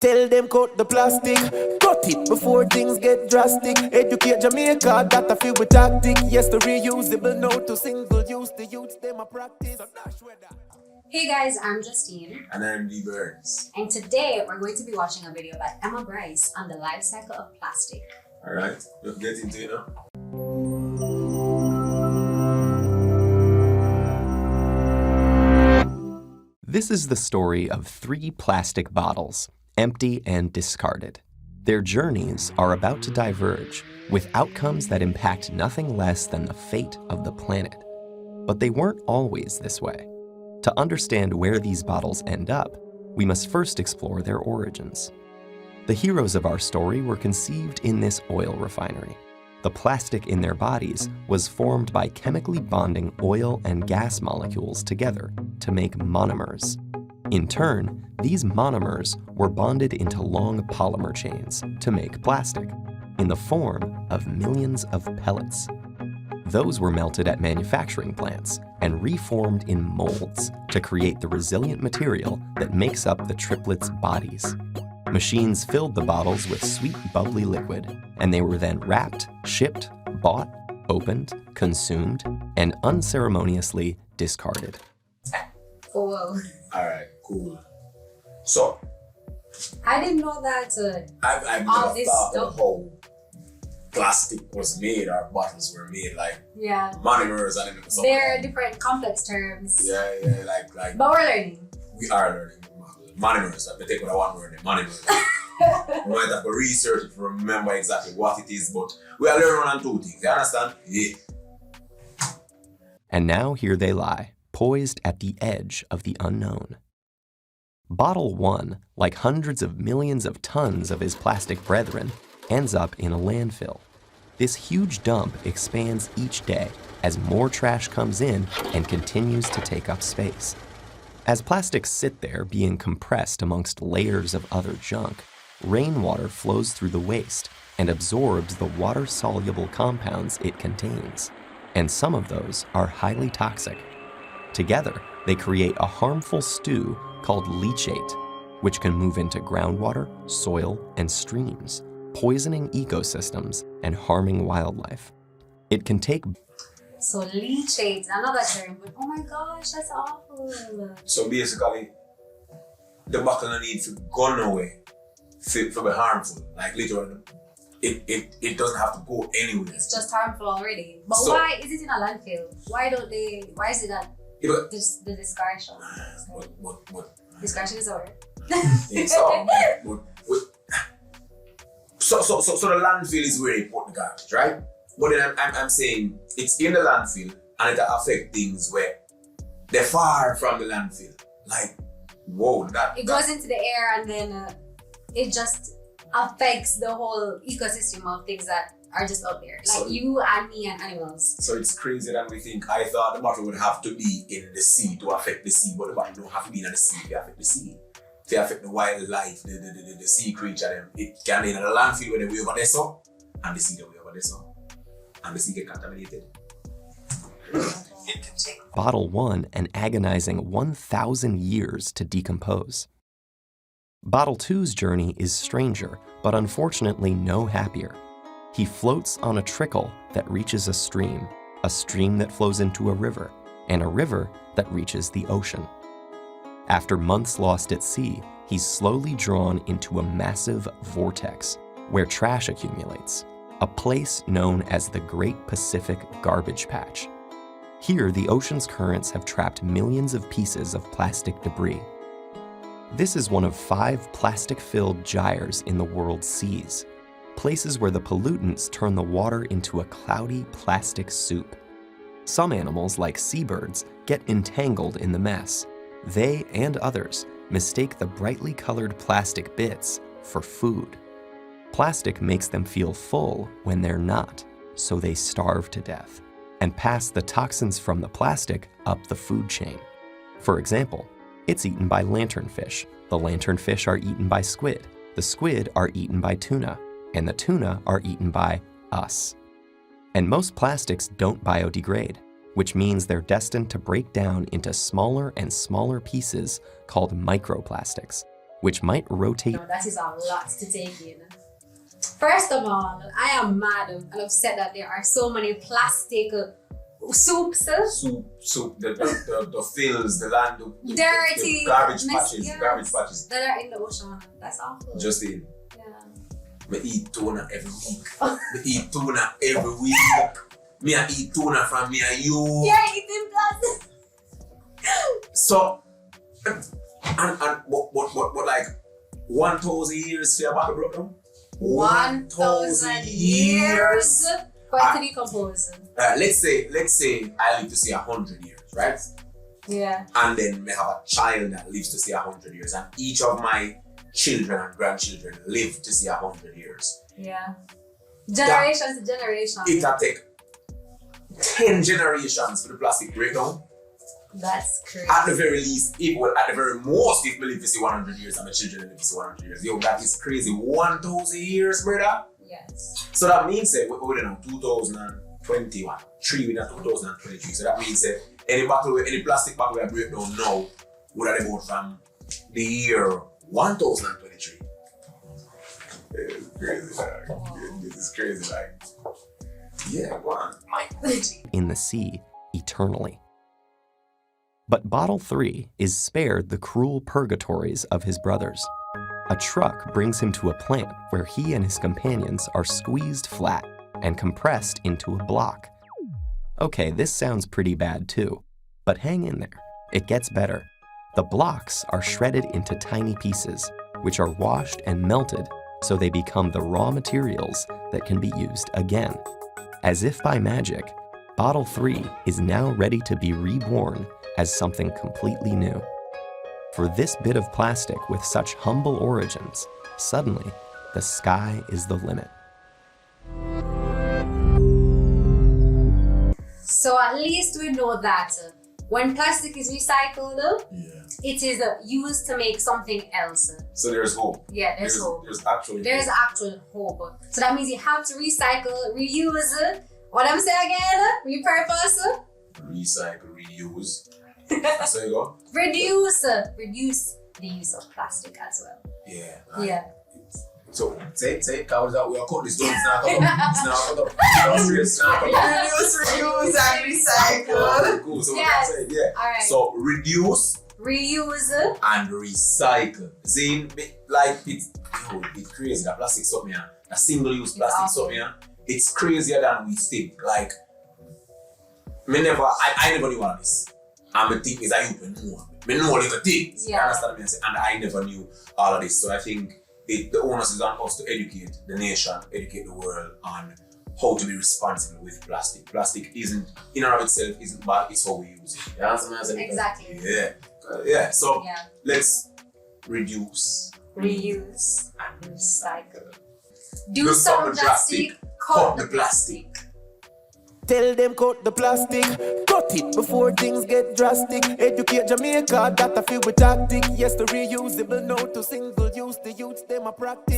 Tell them cut the plastic, cut it before things get drastic. Educate Jamaica, that a few with tactic. Yes, the reusable, no to single use. The youths them a practice. Hey guys, I'm Justine. And I'm dBURNZ. And today we're going to be watching a video by Emma Bryce on the life cycle of plastic. Alright, let's get into it now. This is the story of 3 plastic bottles, empty and discarded. Their journeys are about to diverge, with outcomes that impact nothing less than the fate of the planet. But they weren't always this way. To understand where these bottles end up, we must first explore their origins. The heroes of our story were conceived in this oil refinery. The plastic in their bodies was formed by chemically bonding oil and gas molecules together to make monomers. In turn, these monomers were bonded into long polymer chains to make plastic, in the form of millions of pellets. Those were melted at manufacturing plants and reformed in molds to create the resilient material that makes up the triplets' bodies. Machines filled the bottles with sweet, bubbly liquid, and they were then wrapped, shipped, bought, opened, consumed, and unceremoniously discarded. Whoa. Alright, cool. So, I didn't know that I've all never this thought stuff. of how plastic was made or bottles were made, like Yeah. monomers and everything. There are different complex terms. Yeah, like But we're learning. we are learning. Monomers, I take what I want word, monomers. We might have to research it to remember exactly what it is, but we are learning on 2 things, you understand? Yeah. And now here they lie, poised at the edge of the unknown. Bottle 1, like hundreds of millions of tons of his plastic brethren, ends up in a landfill. This huge dump expands each day as more trash comes in and continues to take up space. As plastics sit there being compressed amongst layers of other junk, rainwater flows through the waste and absorbs the water-soluble compounds it contains, and some of those are highly toxic. Together, they create a harmful stew called leachate, which can move into groundwater, soil, and streams, poisoning ecosystems and harming wildlife. It can take So leachate, another term, but oh my gosh, that's awful. So basically, the bottle need to go nowhere for be harmful. Like literally, it doesn't have to go anywhere. It's just harmful already. But So- why is it in a landfill? Why is it that But, the discardation? but Discardation is a word. yeah, so the landfill is where they put the garbage, right? But then I'm saying it's in the landfill and it affects things where they're far from the landfill. Like, whoa, It goes into the air and then it just affects the whole ecosystem of things that are just out there. Like So- you and me and animals. So it's crazy that we think. I thought the bottle would have to be in the sea to affect the sea, but the bottle don't have to be in the sea to affect the sea. To affect the wildlife, the sea creature, them. It can be in the landfill where they way over there so, and the sea the way over there so. And the sea get contaminated. It can take Bottle 1 an agonizing 1,000 years to decompose. Bottle 2's journey is stranger, but unfortunately no happier. He floats on a trickle that reaches a stream that flows into a river, and a river that reaches the ocean. After months lost at sea, he's slowly drawn into a massive vortex where trash accumulates, a place known as the Great Pacific Garbage Patch. Here, the ocean's currents have trapped millions of pieces of plastic debris. This is one of 5 plastic-filled gyres in the world's seas, places where the pollutants turn the water into a cloudy plastic soup. Some animals, like seabirds, get entangled in the mess. They and others mistake the brightly colored plastic bits for food. Plastic makes them feel full when they're not, so they starve to death and pass the toxins from the plastic up the food chain. For example, it's eaten by lanternfish. The lanternfish are eaten by squid. The squid are eaten by tuna, and the tuna are eaten by us. And most plastics don't biodegrade, which means they're destined to break down into smaller and smaller pieces called microplastics, which might rotate. No, that is a lot to take in. First of all, I am mad and upset that there are so many plastic soups. Soup, the fills, the land, Dirty, the garbage messy, patches. That are in the ocean. That's awful. Justine, Yeah. me eat tuna every week. Me eat tuna every week. Me I eat tuna from me and you. Yeah, eating plastic. So, and what like 1,000 years for your bottle broke down? 1,000 years for it to decompose. Let's say I live to see 100 years, right? Yeah. And then we have a child that lives to see 100 years, and each of my children and grandchildren live to see 100 years. Yeah. Generation to generation. It'll take 10 generations for the plastic breakdown. That's crazy. At the very least, at the very most, if we live to see 100 years and my children live to see 100 years. Yo, that is crazy. 1,000 years, brother. Yes. So that means that we're in 2021, 3 with 2023. So that means that any plastic bottle that break down now would have been from the year 1023. It's crazy, like. This is crazy, like. Yeah, one. In the sea eternally. But Bottle 3 is spared the cruel purgatories of his brothers. A truck brings him to a plant where he and his companions are squeezed flat and compressed into a block. Okay, this sounds pretty bad too, but hang in there. It gets better. The blocks are shredded into tiny pieces, which are washed and melted so they become the raw materials that can be used again. As if by magic, Bottle 3 is now ready to be reborn as something completely new. For this bit of plastic with such humble origins, suddenly, the sky is the limit. So at least we know that when plastic is recycled, it is used to make something else. So there's hope. Yeah, there's hope. There's actual hope. So that means you have to recycle, reuse, what I'm saying again? Repurpose. Recycle, reuse. That's how you go. Reduce the use of plastic as well. Yeah. Yeah. So say cows that we are cutting this down. It's not cut up. Reduce, reuse, and recycle. Cool. So yes. what I'm saying, yeah. All right. So reduce, reuse, and recycle. Zane, like it's crazy. That plastic something, that single-use plastic something, it's crazier than we think. Like, I never knew all of this. And I think is I open more. I know little things. Yeah. You understand what I'm saying? And I never knew all of this. So I think the onus is on us to educate the nation, educate the world on how to be responsible with plastic. Plastic isn't, in and of itself, isn't bad, it's how we use it. You understand what I'm saying? Exactly. Yeah. So let's reduce, reuse, and recycle. Do something drastic, cut the plastic. Tell them cut the plastic, cut it before things get drastic. Educate Jamaica, that a feel with tactic. Yes, the reusable, no to single use. The youths them a practice.